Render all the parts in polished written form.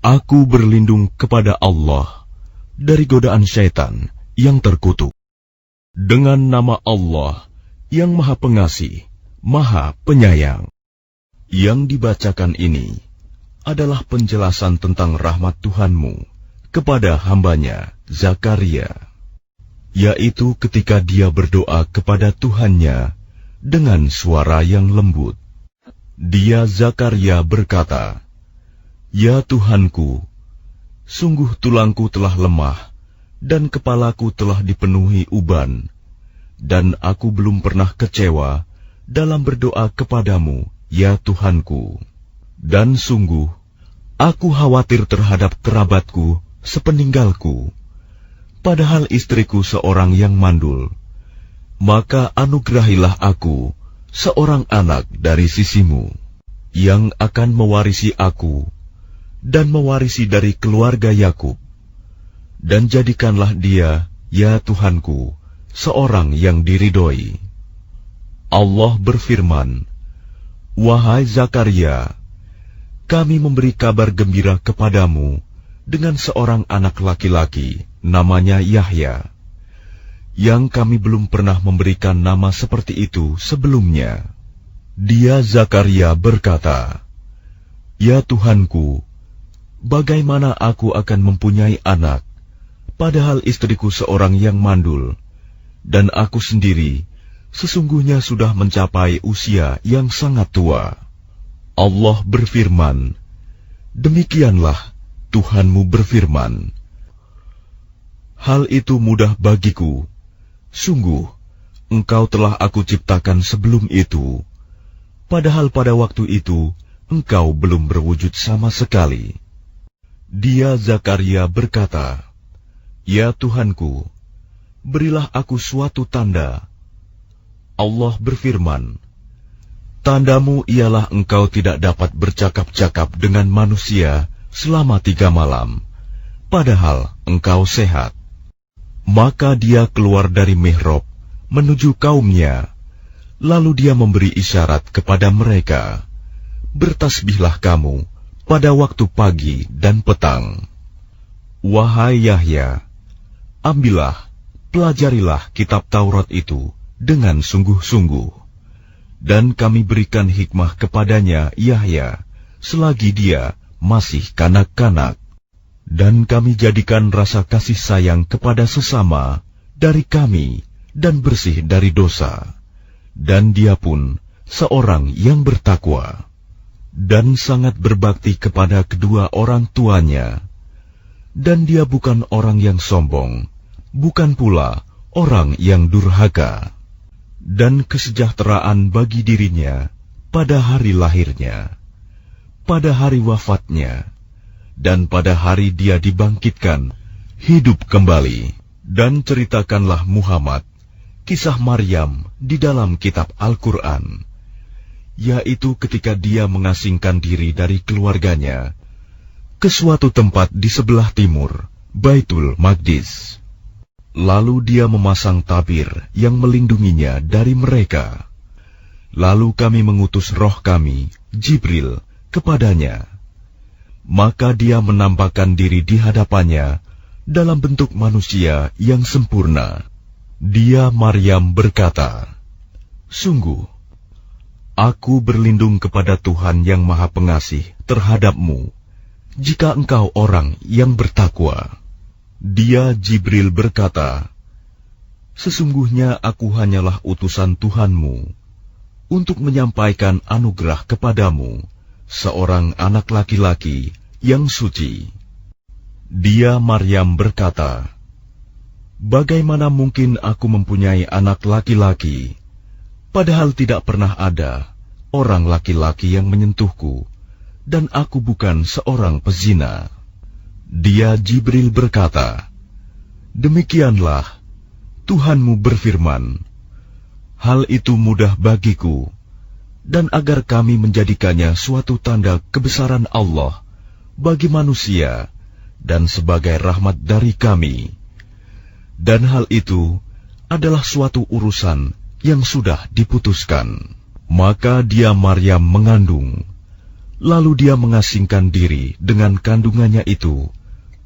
Aku berlindung kepada Allah dari godaan syaitan yang terkutuk. Dengan nama Allah yang Maha Pengasih, Maha Penyayang. Yang dibacakan ini adalah penjelasan tentang rahmat Tuhanmu kepada hambanya Zakaria, yaitu ketika dia berdoa kepada Tuhannya dengan suara yang lembut. Dia Zakaria berkata, "Ya Tuhanku, sungguh tulangku telah lemah dan kepalaku telah dipenuhi uban, dan aku belum pernah kecewa dalam berdoa kepadamu, ya Tuhanku. Dan sungguh, aku khawatir terhadap kerabatku sepeninggalku, padahal istriku seorang yang mandul. Maka anugerahilah aku seorang anak dari sisimu, yang akan mewarisi aku dan mewarisi dari keluarga Yakub. Dan jadikanlah dia, ya Tuhanku, seorang yang diridhoi." Allah berfirman, "Wahai Zakaria, kami memberi kabar gembira kepadamu dengan seorang anak laki-laki, namanya Yahya, yang kami belum pernah memberikan nama seperti itu sebelumnya." Dia Zakaria berkata, "Ya Tuhanku, bagaimana aku akan mempunyai anak, padahal istriku seorang yang mandul, dan aku sendiri sesungguhnya sudah mencapai usia yang sangat tua." Allah berfirman, "Demikianlah Tuhanmu berfirman, hal itu mudah bagiku. Sungguh, engkau telah aku ciptakan sebelum itu, padahal pada waktu itu engkau belum berwujud sama sekali." Dia Zakaria berkata, "Ya Tuhanku, berilah aku suatu tanda." Allah berfirman, "Tandamu ialah engkau tidak dapat bercakap-cakap dengan manusia selama 3 malam, padahal engkau sehat." Maka dia keluar dari mihrab menuju kaumnya, lalu dia memberi isyarat kepada mereka, "Bertasbihlah kamu pada waktu pagi dan petang. Wahai Yahya, ambillah, pelajarilah kitab Taurat itu dengan sungguh-sungguh, dan kami berikan hikmah kepadanya Yahya selagi dia masih kanak-kanak, dan kami jadikan rasa kasih sayang kepada sesama dari kami dan bersih dari dosa, dan dia pun seorang yang bertakwa dan sangat berbakti kepada kedua orang tuanya, dan dia bukan orang yang sombong, bukan pula orang yang durhaka, dan kesejahteraan bagi dirinya pada hari lahirnya, pada hari wafatnya, dan pada hari dia dibangkitkan hidup kembali." Dan ceritakanlah Muhammad kisah Maryam di dalam kitab Al-Quran, yaitu ketika dia mengasingkan diri dari keluarganya ke suatu tempat di sebelah timur Baitul Maqdis. Lalu dia memasang tabir yang melindunginya dari mereka. Lalu kami mengutus roh kami, Jibril, kepadanya. Maka dia menampakkan diri di hadapannya dalam bentuk manusia yang sempurna. Dia Maryam berkata, "Sungguh, aku berlindung kepada Tuhan yang Maha Pengasih terhadapmu, jika engkau orang yang bertakwa." Dia Jibril berkata, "Sesungguhnya aku hanyalah utusan Tuhanmu untuk menyampaikan anugerah kepadamu, seorang anak laki-laki yang suci." Dia Maryam berkata, "Bagaimana mungkin aku mempunyai anak laki-laki, padahal tidak pernah ada orang laki-laki yang menyentuhku, dan aku bukan seorang pezina." Dia Jibril berkata, "Demikianlah Tuhanmu berfirman, hal itu mudah bagiku, dan agar kami menjadikannya suatu tanda kebesaran Allah bagi manusia dan sebagai rahmat dari kami. Dan hal itu adalah suatu urusan yang sudah diputuskan." Maka dia Maryam mengandung, Lalu dia mengasingkan diri dengan kandungannya itu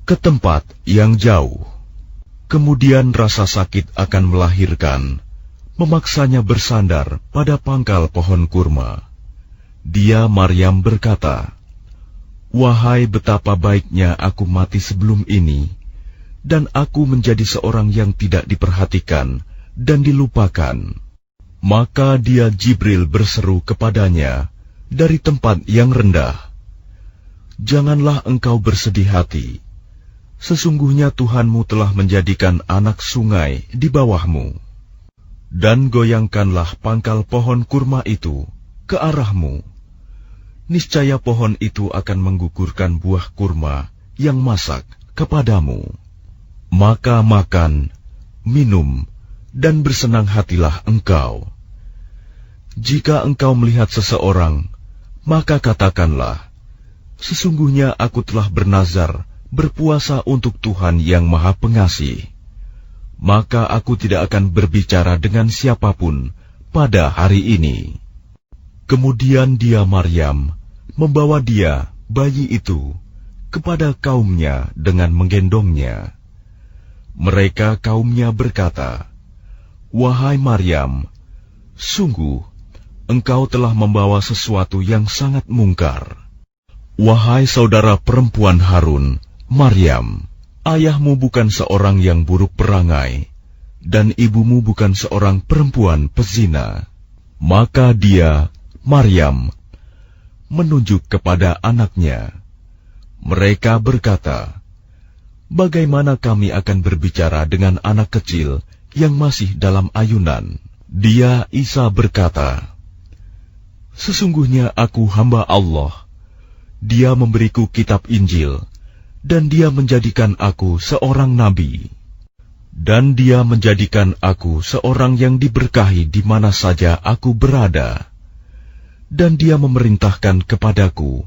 ke tempat yang jauh. Kemudian rasa sakit akan melahirkan memaksanya bersandar pada pangkal pohon kurma. Dia, Maryam, berkata, "Wahai, betapa baiknya aku mati sebelum ini, dan aku menjadi seorang yang tidak diperhatikan dan dilupakan." Maka dia, Jibril, berseru kepadanya dari tempat yang rendah, "Janganlah engkau bersedih hati. Sesungguhnya Tuhanmu telah menjadikan anak sungai di bawahmu. Dan goyangkanlah pangkal pohon kurma itu ke arahmu. Niscaya pohon itu akan menggugurkan buah kurma yang masak kepadamu. Maka makan, minum, dan bersenang hatilah engkau. Jika engkau melihat seseorang, maka katakanlah, sesungguhnya aku telah bernazar berpuasa untuk Tuhan yang Maha Pengasih. Maka aku tidak akan berbicara dengan siapapun pada hari ini." Kemudian dia, Maryam, membawa dia, bayi itu, kepada kaumnya dengan menggendongnya. Mereka, kaumnya, berkata, "Wahai Maryam, sungguh engkau telah membawa sesuatu yang sangat mungkar. Wahai saudara perempuan Harun, Maryam, ayahmu bukan seorang yang buruk perangai, dan ibumu bukan seorang perempuan pezina." Maka dia, Maryam, menunjuk kepada anaknya. Mereka berkata, "Bagaimana kami akan berbicara dengan anak kecil yang masih dalam ayunan?" Dia, Isa, berkata, "Sesungguhnya aku hamba Allah. Dia memberiku kitab Injil, dan dia menjadikan aku seorang nabi. Dan dia menjadikan aku seorang yang diberkahi di mana saja aku berada. Dan dia memerintahkan kepadaku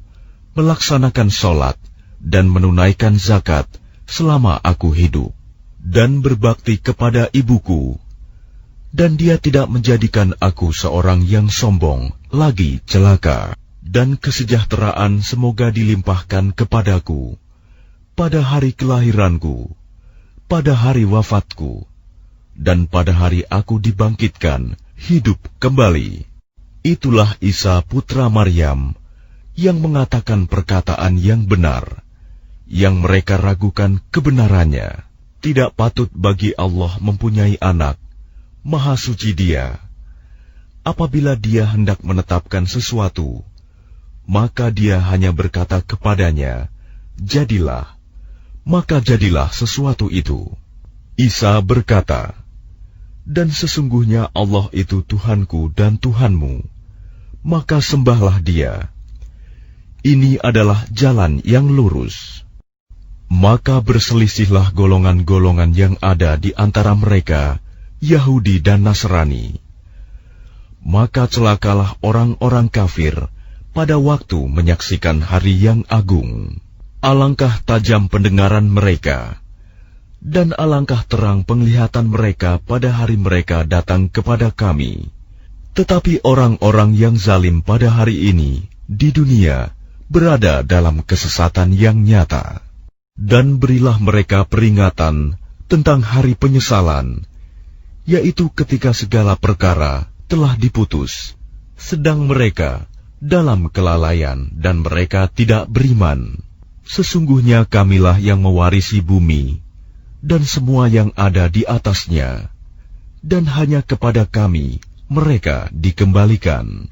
melaksanakan sholat dan menunaikan zakat selama aku hidup, dan berbakti kepada ibuku. Dan dia tidak menjadikan aku seorang yang sombong, lagi celaka. Dan kesejahteraan semoga dilimpahkan kepadaku pada hari kelahiranku, pada hari wafatku, dan pada hari aku dibangkitkan hidup kembali." Itulah Isa putra Maryam yang mengatakan perkataan yang benar, yang mereka ragukan kebenarannya. Tidak patut bagi Allah mempunyai anak, Maha Suci Dia. Apabila Dia hendak menetapkan sesuatu, maka Dia hanya berkata kepadanya, "Jadilah," maka jadilah sesuatu itu. Isa berkata, "Dan sesungguhnya Allah itu Tuhanku dan Tuhanmu, maka sembahlah Dia. Ini adalah jalan yang lurus." Maka berselisihlah golongan-golongan yang ada di antara mereka, Yahudi dan Nasrani. Maka celakalah orang-orang kafir pada waktu menyaksikan hari yang agung. Alangkah tajam pendengaran mereka, dan alangkah terang penglihatan mereka pada hari mereka datang kepada kami. Tetapi orang-orang yang zalim pada hari ini di dunia berada dalam kesesatan yang nyata. Dan berilah mereka peringatan tentang hari penyesalan, yaitu ketika segala perkara telah diputus, sedang mereka dalam kelalaian dan mereka tidak beriman. Sesungguhnya kamilah yang mewarisi bumi dan semua yang ada di atasnya, dan hanya kepada kami mereka dikembalikan.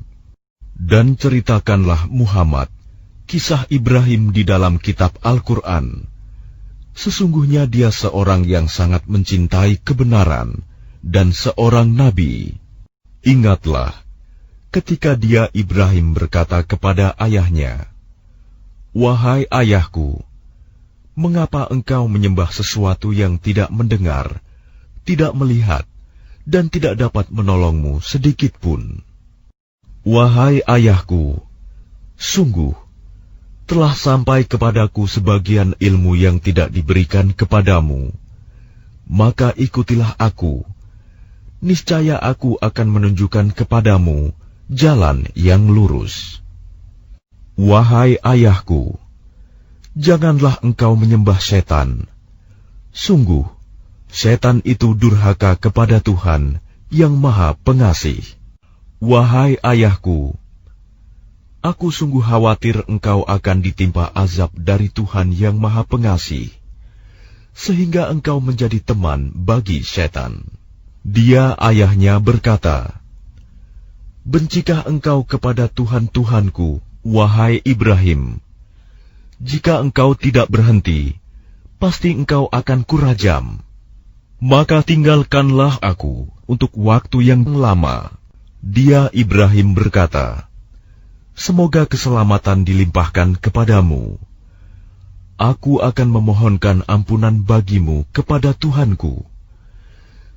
Dan ceritakanlah Muhammad kisah Ibrahim di dalam kitab Al-Quran. Sesungguhnya dia seorang yang sangat mencintai kebenaran dan seorang nabi. Ingatlah ketika dia, Ibrahim, berkata kepada ayahnya, "Wahai ayahku, mengapa engkau menyembah sesuatu yang tidak mendengar, tidak melihat, dan tidak dapat menolongmu sedikit pun? Wahai ayahku, sungguh telah sampai kepadaku sebagian ilmu yang tidak diberikan kepadamu. Maka ikutilah aku, niscaya aku akan menunjukkan kepadamu jalan yang lurus." Wahai ayahku, janganlah engkau menyembah setan. Sungguh, setan itu durhaka kepada Tuhan yang Maha Pengasih. Wahai ayahku, aku sungguh khawatir engkau akan ditimpa azab dari Tuhan yang Maha Pengasih, sehingga engkau menjadi teman bagi setan. Dia ayahnya berkata, bencikah engkau kepada Tuhan-Tuhanku, wahai Ibrahim? Jika engkau tidak berhenti, pasti engkau akan kurajam. Maka tinggalkanlah aku untuk waktu yang lama. Dia Ibrahim berkata, semoga keselamatan dilimpahkan kepadamu. Aku akan memohonkan ampunan bagimu kepada Tuhanku.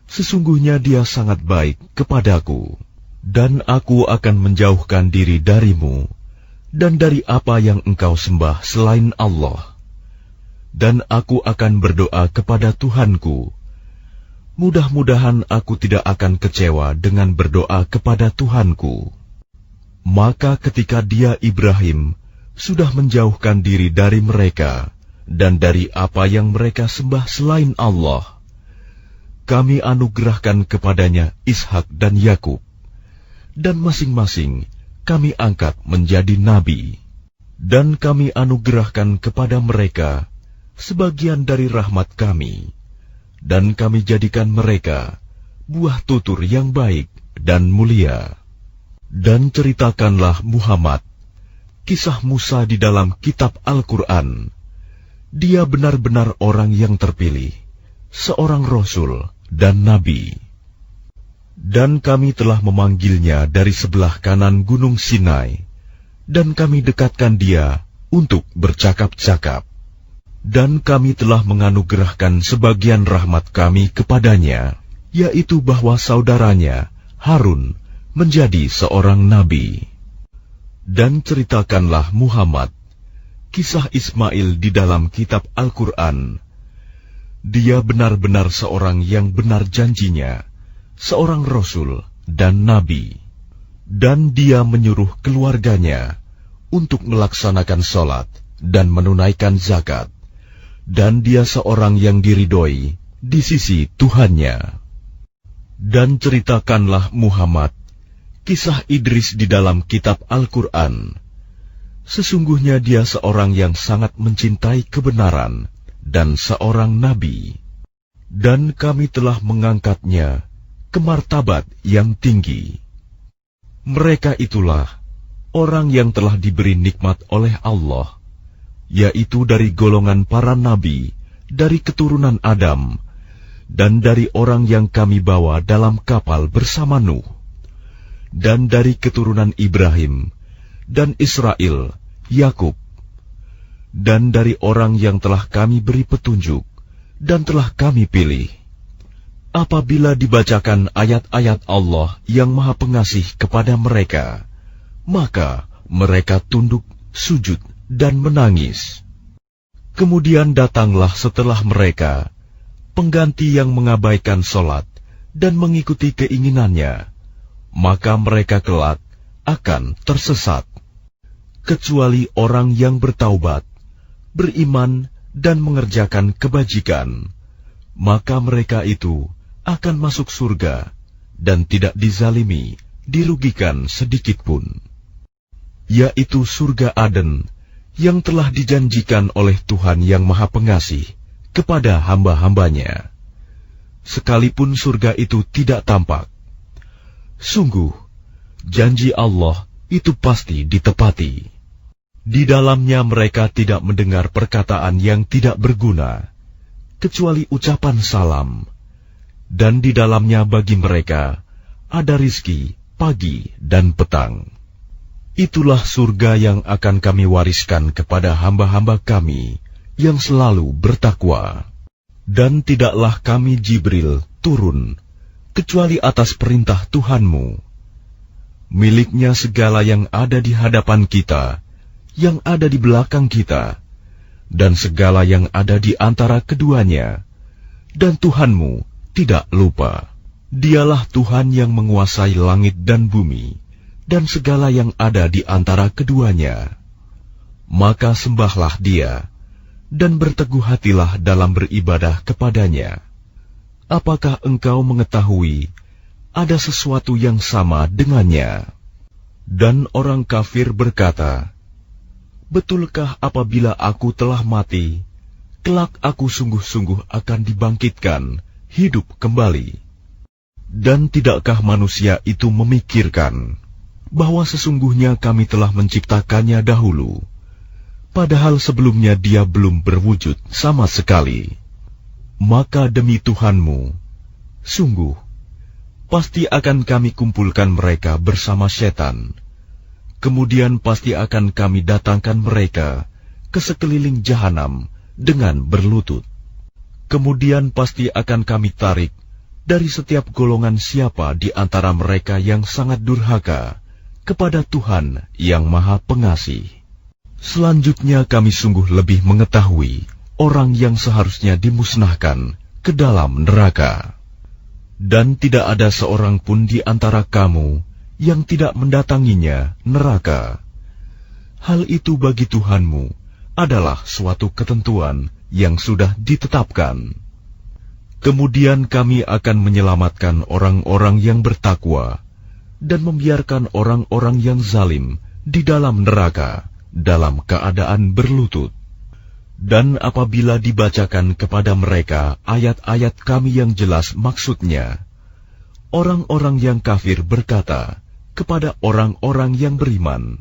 Sesungguhnya Dia sangat baik kepadaku, dan aku akan menjauhkan diri darimu dan dari apa yang engkau sembah selain Allah. Dan aku akan berdoa kepada Tuhanku. Mudah-mudahan aku tidak akan kecewa dengan berdoa kepada Tuhanku. Maka ketika dia Ibrahim sudah menjauhkan diri dari mereka dan dari apa yang mereka sembah selain Allah, kami anugerahkan kepadanya Ishak dan Yakub, dan masing-masing kami angkat menjadi nabi, dan kami anugerahkan kepada mereka sebagian dari rahmat kami, dan kami jadikan mereka buah tutur yang baik dan mulia. Dan ceritakanlah Muhammad kisah Musa di dalam kitab Al-Quran. Dia benar-benar orang yang terpilih, seorang rasul dan nabi. Dan kami telah memanggilnya dari sebelah kanan gunung Sinai, dan kami dekatkan dia untuk bercakap-cakap. Dan kami telah menganugerahkan sebagian rahmat kami kepadanya, yaitu bahwa saudaranya Harun menjadi seorang nabi. Dan ceritakanlah Muhammad kisah Ismail di dalam kitab Al-Quran. Dia benar-benar seorang yang benar janjinya, seorang rasul dan nabi. Dan dia menyuruh keluarganya untuk melaksanakan salat dan menunaikan zakat. Dan dia seorang yang diridhoi di sisi Tuhannya. Dan ceritakanlah Muhammad kisah Idris di dalam kitab Al-Quran. Sesungguhnya dia seorang yang sangat mencintai kebenaran dan seorang nabi. Dan kami telah mengangkatnya ke martabat yang tinggi. Mereka itulah orang yang telah diberi nikmat oleh Allah, yaitu dari golongan para nabi, dari keturunan Adam, dan dari orang yang kami bawa dalam kapal bersama Nuh, dan dari keturunan Ibrahim, dan Israel, Yakub, dan dari orang yang telah kami beri petunjuk, dan telah kami pilih. Apabila dibacakan ayat-ayat Allah yang Maha Pengasih kepada mereka, maka mereka tunduk, sujud, dan menangis. Kemudian datanglah setelah mereka pengganti yang mengabaikan solat dan mengikuti keinginannya, maka mereka kelak akan tersesat. Kecuali orang yang bertaubat, beriman, dan mengerjakan kebajikan, maka mereka itu akan masuk surga dan tidak dizalimi, dirugikan sedikitpun, yaitu surga Aden yang telah dijanjikan oleh Tuhan yang Maha Pengasih kepada hamba-hambanya, sekalipun surga itu tidak tampak. Sungguh, janji Allah itu pasti ditepati. Di dalamnya mereka tidak mendengar perkataan yang tidak berguna, kecuali ucapan salam, dan di dalamnya bagi mereka ada rizki pagi dan petang. Itulah surga yang akan kami wariskan kepada hamba-hamba kami yang selalu bertakwa. Dan tidaklah kami Jibril turun kecuali atas perintah Tuhanmu. Miliknya segala yang ada di hadapan kita, yang ada di belakang kita, dan segala yang ada di antara keduanya. Dan Tuhanmu tidak lupa. Dialah Tuhan yang menguasai langit dan bumi, dan segala yang ada di antara keduanya. maka sembahlah Dia dan berteguh hatilah dalam beribadah kepadanya. Apakah engkau mengetahui ada sesuatu yang sama dengannya? Dan orang kafir berkata, betulkah apabila aku telah mati, kelak aku sungguh-sungguh akan dibangkitkan, hidup kembali? Dan tidakkah manusia itu memikirkan bahwa sesungguhnya kami telah menciptakannya dahulu, padahal sebelumnya dia belum berwujud sama sekali? Maka demi Tuhanmu, sungguh, pasti akan kami kumpulkan mereka bersama setan. Kemudian pasti akan kami datangkan mereka ke sekeliling jahanam dengan berlutut. Kemudian pasti akan kami tarik dari setiap golongan siapa di antara mereka yang sangat durhaka kepada Tuhan yang Maha Pengasih. Selanjutnya kami sungguh lebih mengetahui orang yang seharusnya dimusnahkan ke dalam neraka. Dan tidak ada seorang pun di antara kamu yang tidak mendatanginya neraka. Hal itu bagi Tuhanmu adalah suatu ketentuan yang sudah ditetapkan. Kemudian kami akan menyelamatkan orang-orang yang bertakwa dan membiarkan orang-orang yang zalim di dalam neraka dalam keadaan berlutut. Dan apabila dibacakan kepada mereka ayat-ayat kami yang jelas maksudnya, orang-orang yang kafir berkata kepada orang-orang yang beriman,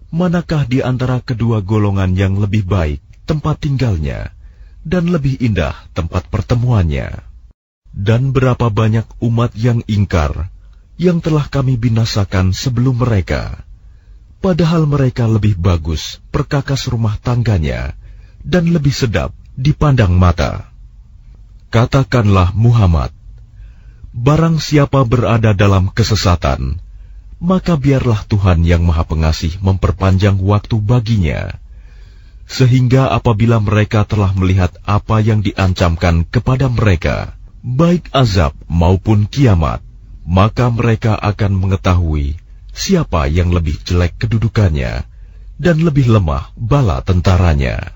manakah di antara kedua golongan yang lebih baik tempat tinggalnya dan lebih indah tempat pertemuannya? Dan berapa banyak umat yang ingkar yang telah kami binasakan sebelum mereka, padahal mereka lebih bagus perkakas rumah tangganya dan lebih sedap dipandang mata. Katakanlah Muhammad, barang siapa berada dalam kesesatan, maka biarlah Tuhan yang Maha Pengasih memperpanjang waktu baginya, sehingga apabila mereka telah melihat apa yang diancamkan kepada mereka, baik azab maupun kiamat, maka mereka akan mengetahui siapa yang lebih jelek kedudukannya dan lebih lemah bala tentaranya.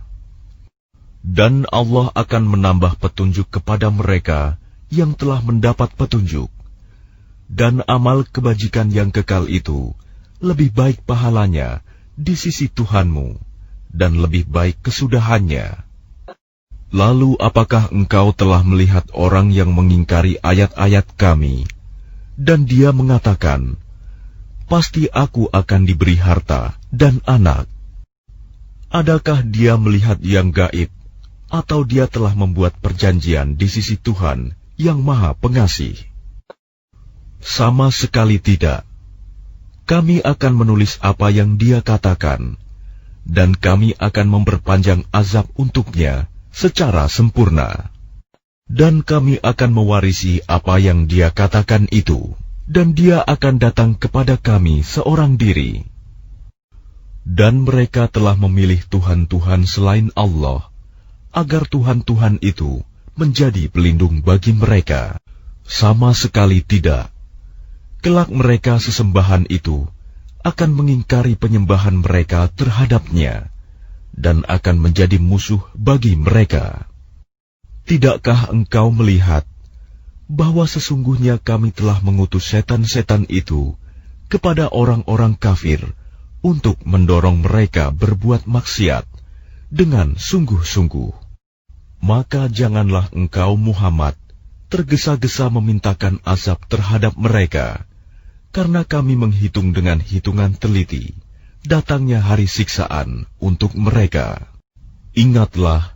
Dan Allah akan menambah petunjuk kepada mereka yang telah mendapat petunjuk. Dan amal kebajikan yang kekal itu lebih baik pahalanya di sisi Tuhanmu, dan lebih baik kesudahannya. Lalu apakah engkau telah melihat orang yang mengingkari ayat-ayat kami, dan dia mengatakan, pasti aku akan diberi harta dan anak? Adakah dia melihat yang gaib, atau dia telah membuat perjanjian di sisi Tuhan yang Maha Pengasih? Sama sekali tidak. Kami akan menulis apa yang dia katakan, dan kami akan memperpanjang azab untuknya secara sempurna. Dan kami akan mewarisi apa yang dia katakan itu, dan dia akan datang kepada kami seorang diri. Dan mereka telah memilih Tuhan-Tuhan selain Allah, agar Tuhan-Tuhan itu menjadi pelindung bagi mereka. Sama sekali tidak. Kelak mereka sesembahan itu akan mengingkari penyembahan mereka terhadapnya, dan akan menjadi musuh bagi mereka. Tidakkah engkau melihat bahwa sesungguhnya kami telah mengutus setan-setan itu kepada orang-orang kafir untuk mendorong mereka berbuat maksiat dengan sungguh-sungguh? Maka janganlah engkau Muhammad tergesa-gesa memintakan azab terhadap mereka, karena kami menghitung dengan hitungan teliti datangnya hari siksaan untuk mereka. Ingatlah,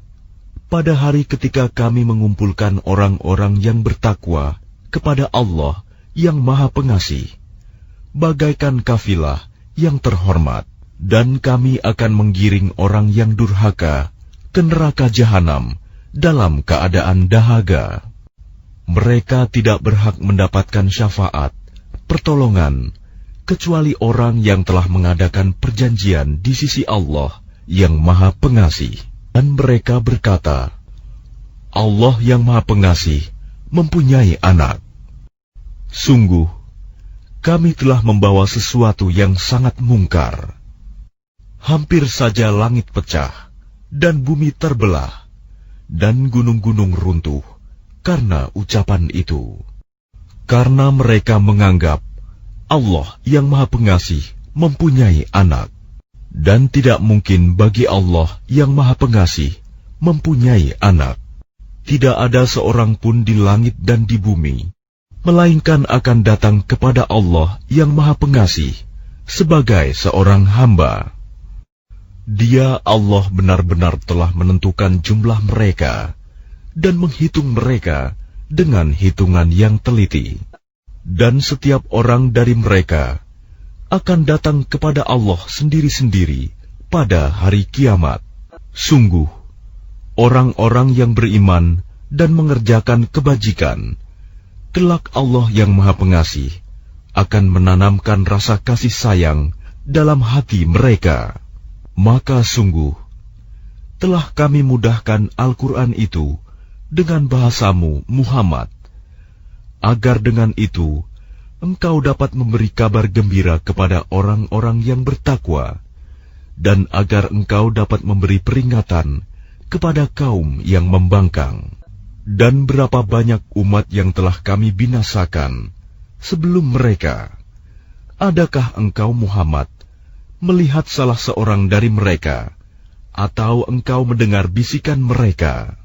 pada hari ketika kami mengumpulkan orang-orang yang bertakwa kepada Allah yang Maha Pengasih, bagaikan kafilah yang terhormat, dan kami akan menggiring orang yang durhaka ke neraka jahanam dalam keadaan dahaga. Mereka tidak berhak mendapatkan syafaat, pertolongan, kecuali orang yang telah mengadakan perjanjian di sisi Allah yang Maha Pengasih. Dan mereka berkata, Allah yang Maha Pengasih mempunyai anak. Sungguh, kami telah membawa sesuatu yang sangat mungkar. hampir saja langit pecah dan bumi terbelah dan gunung-gunung runtuh karena ucapan itu. Karena mereka menganggap Allah yang Maha Pengasih mempunyai anak, dan tidak mungkin bagi Allah yang Maha Pengasih mempunyai anak. Tidak ada seorang pun di langit dan di bumi, melainkan akan datang kepada Allah yang Maha Pengasih sebagai seorang hamba. Dia Allah benar-benar telah menentukan jumlah mereka dan menghitung mereka dengan hitungan yang teliti. Dan setiap orang dari mereka akan datang kepada Allah sendiri-sendiri pada hari kiamat. Sungguh, orang-orang yang beriman dan mengerjakan kebajikan, kelak Allah yang Maha Pengasih akan menanamkan rasa kasih sayang dalam hati mereka. Maka sungguh, telah kami mudahkan Al-Quran itu dengan bahasamu, Muhammad, agar dengan itu engkau dapat memberi kabar gembira kepada orang-orang yang bertakwa, dan agar engkau dapat memberi peringatan kepada kaum yang membangkang. Dan berapa banyak umat yang telah kami binasakan sebelum mereka. Adakah engkau, Muhammad, melihat salah seorang dari mereka, atau engkau mendengar bisikan mereka?